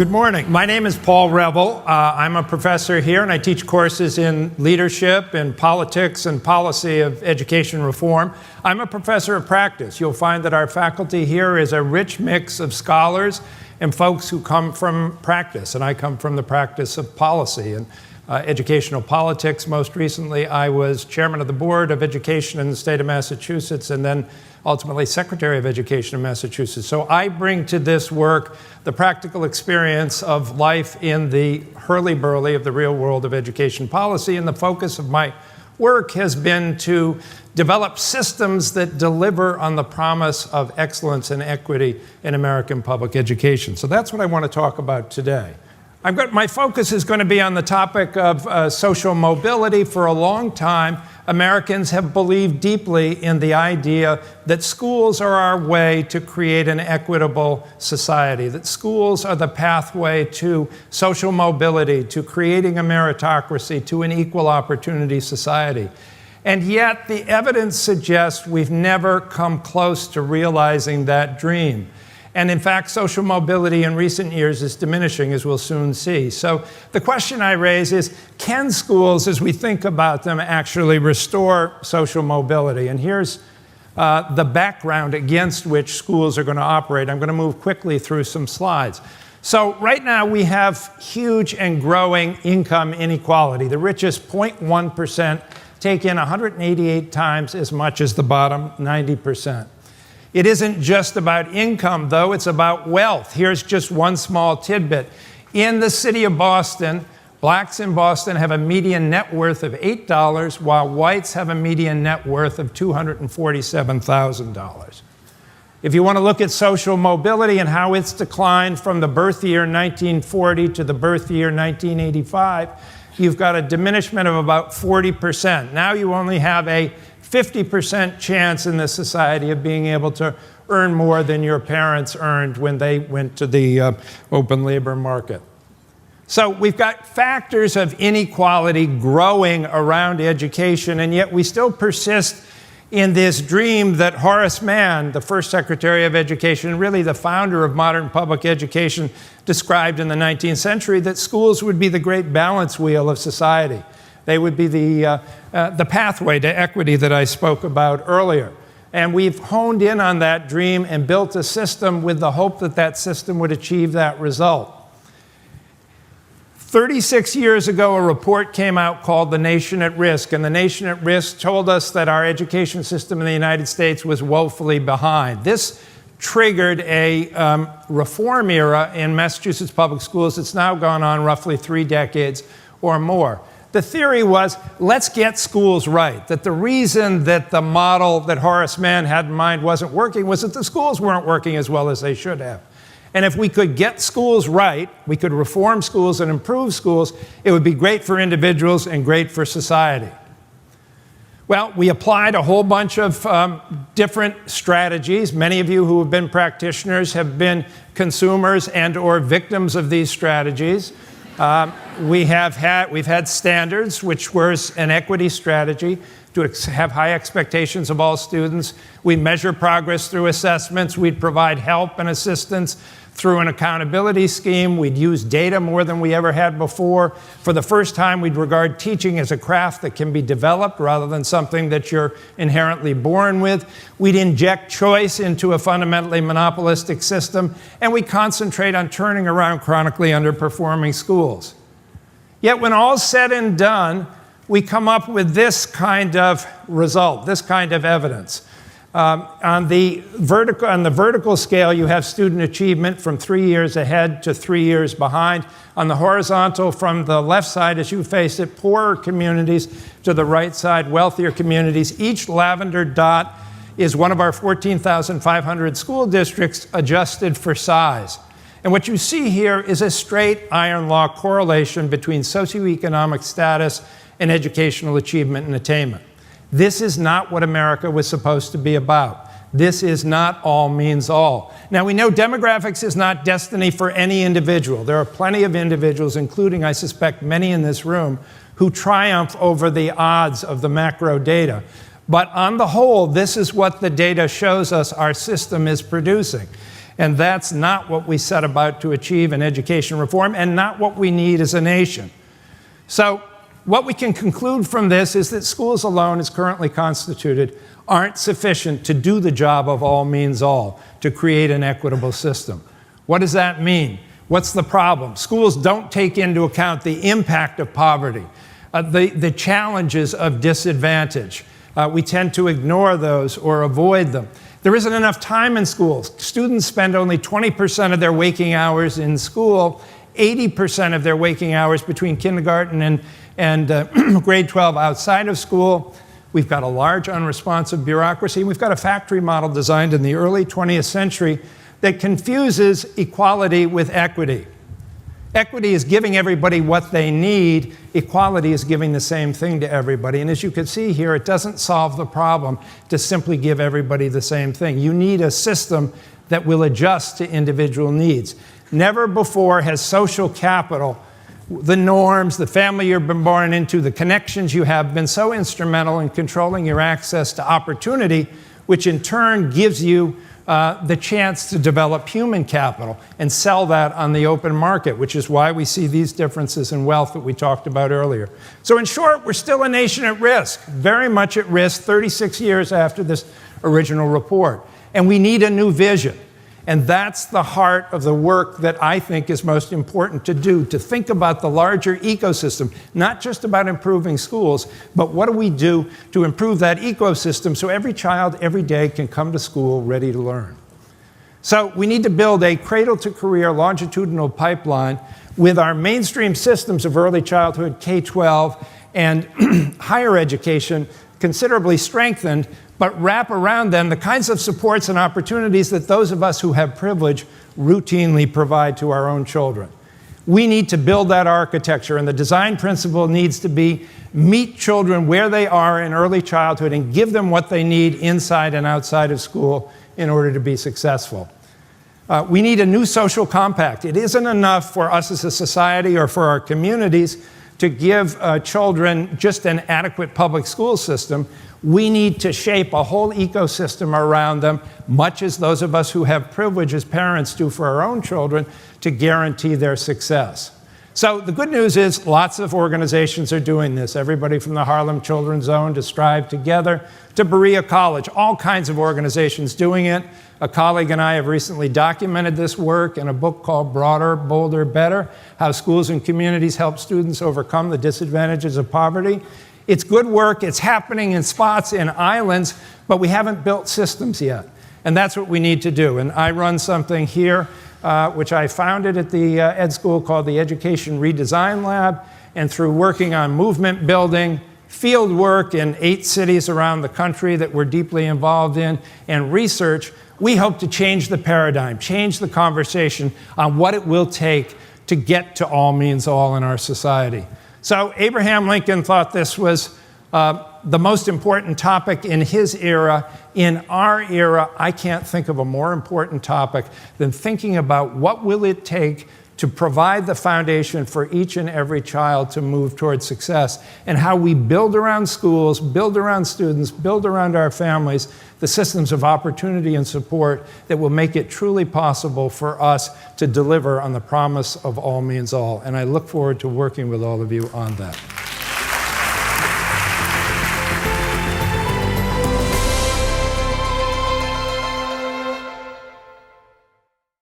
Good morning. My name is Paul Reville. I'm a professor here, and I teach courses in leadership and politics and policy of education reform. I'm a professor of practice. You'll find that our faculty here is a rich mix of scholars and folks who come from practice, and I come from the practice of policy and educational politics. Most recently, I was chairman of the Board of Education in the state of Massachusetts, and then ultimately Secretary of Education in Massachusetts. So I bring to this work the practical experience of life in the hurly-burly of the real world of education policy, and the focus of my work has been to develop systems that deliver on the promise of excellence and equity in American public education. So that's what I want to talk about today. My focus is going to be on the topic of social mobility. For a long time, Americans have believed deeply in the idea that schools are our way to create an equitable society, that schools are the pathway to social mobility, to creating a meritocracy, to an equal opportunity society. And yet, the evidence suggests we've never come close to realizing that dream. And in fact, social mobility in recent years is diminishing, as we'll soon see. So the question I raise is, can schools, as we think about them, actually restore social mobility? And here's the background against which schools are going to operate. I'm going to move quickly through some slides. So right now, we have huge and growing income inequality. The richest 0.1% take in 188 times as much as the bottom 90%. It isn't just about income, though. It's about wealth. Here's just one small tidbit. In the city of Boston, blacks in Boston have a median net worth of $8, while whites have a median net worth of $247,000. If you want to look at social mobility and how it's declined from the birth year 1940 to the birth year 1985, you've got a diminishment of about 40%. Now you only have a 50% chance in this society of being able to earn more than your parents earned when they went to the open labor market. So we've got factors of inequality growing around education, and yet we still persist in this dream that Horace Mann, the first Secretary of Education, really the founder of modern public education, described in the 19th century, that schools would be the great balance wheel of society. They would be the pathway to equity that I spoke about earlier. And we've honed in on that dream and built a system with the hope that that system would achieve that result. 36 years ago, a report came out called The Nation at Risk, and The Nation at Risk told us that our education system in the United States was woefully behind. This triggered a reform era in Massachusetts public schools that's now gone on roughly 3 decades or more. The theory was, let's get schools right. That the reason that the model that Horace Mann had in mind wasn't working was that the schools weren't working as well as they should have. And if we could get schools right, we could reform schools and improve schools, it would be great for individuals and great for society. Well, we applied a whole bunch of different strategies. Many of you who have been practitioners have been consumers and or victims of these strategies. We've had standards, which was an equity strategy to have high expectations of all students. We measure progress through assessments. We'd provide help and assistance through an accountability scheme. We'd use data more than we ever had before. For the first time, we'd regard teaching as a craft that can be developed rather than something that you're inherently born with. We'd inject choice into a fundamentally monopolistic system, and we concentrate on turning around chronically underperforming schools. Yet when all's said and done, we come up with this kind of result, this kind of evidence. On the vertical scale, you have student achievement from 3 years ahead to 3 years behind. On the horizontal, from the left side, as you face it, poorer communities, to the right side, wealthier communities. Each lavender dot is one of our 14,500 school districts adjusted for size. And what you see here is a straight iron law correlation between socioeconomic status and educational achievement and attainment. This is not what America was supposed to be about. This is not all means all. Now, we know demographics is not destiny for any individual. There are plenty of individuals, including, I suspect, many in this room, who triumph over the odds of the macro data. But on the whole, this is what the data shows us our system is producing. And that's not what we set about to achieve in education reform, and not what we need as a nation. So what we can conclude from this is that schools alone, as currently constituted, aren't sufficient to do the job of all means all, to create an equitable system. What does that mean? What's the problem? Schools don't take into account the impact of poverty, the challenges of disadvantage. We tend to ignore those or avoid them. There isn't enough time in schools. Students spend only 20% of their waking hours in school, 80% of their waking hours between kindergarten and grade 12 outside of school. We've got a large unresponsive bureaucracy. We've got a factory model designed in the early 20th century that confuses equality with equity. Equity is giving everybody what they need. Equality is giving the same thing to everybody. And as you can see here, it doesn't solve the problem to simply give everybody the same thing. You need a system that will adjust to individual needs. Never before has social capital, the norms, the family you've been born into, the connections you have, been so instrumental in controlling your access to opportunity, which in turn gives you the chance to develop human capital and sell that on the open market, which is why we see these differences in wealth that we talked about earlier. So in short, we're still a nation at risk, very much at risk 36 years after this original report. And we need a new vision. And that's the heart of the work that I think is most important to do, to think about the larger ecosystem, not just about improving schools, but what do we do to improve that ecosystem so every child every day can come to school ready to learn. So we need to build a cradle-to-career longitudinal pipeline with our mainstream systems of early childhood, K-12, and higher education considerably strengthened, but wrap around them the kinds of supports and opportunities that those of us who have privilege routinely provide to our own children. We need to build that architecture, and the design principle needs to be meet children where they are in early childhood and give them what they need inside and outside of school in order to be successful. We need a new social compact. It isn't enough for us as a society or for our communities to give children just an adequate public school system. We need to shape a whole ecosystem around them, much as those of us who have privilege as parents do for our own children, to guarantee their success. So the good news is lots of organizations are doing this. Everybody from the Harlem Children's Zone to Strive Together to Berea College, all kinds of organizations doing it. A colleague and I have recently documented this work in a book called Broader, Bolder, Better: How Schools and Communities Help Students Overcome the Disadvantages of Poverty. It's good work. It's happening in spots, in islands, but we haven't built systems yet. And that's what we need to do. And I run something here, which I founded at the Ed School called the Education Redesign Lab. And through working on movement building, field work in 8 cities around the country that we're deeply involved in, and research, we hope to change the paradigm, change the conversation on what it will take to get to all means all in our society. So Abraham Lincoln thought this was the most important topic in his era. In our era, I can't think of a more important topic than thinking about what will it take to provide the foundation for each and every child to move towards success, and how we build around schools, build around students, build around our families, the systems of opportunity and support that will make it truly possible for us to deliver on the promise of all means all. And I look forward to working with all of you on that.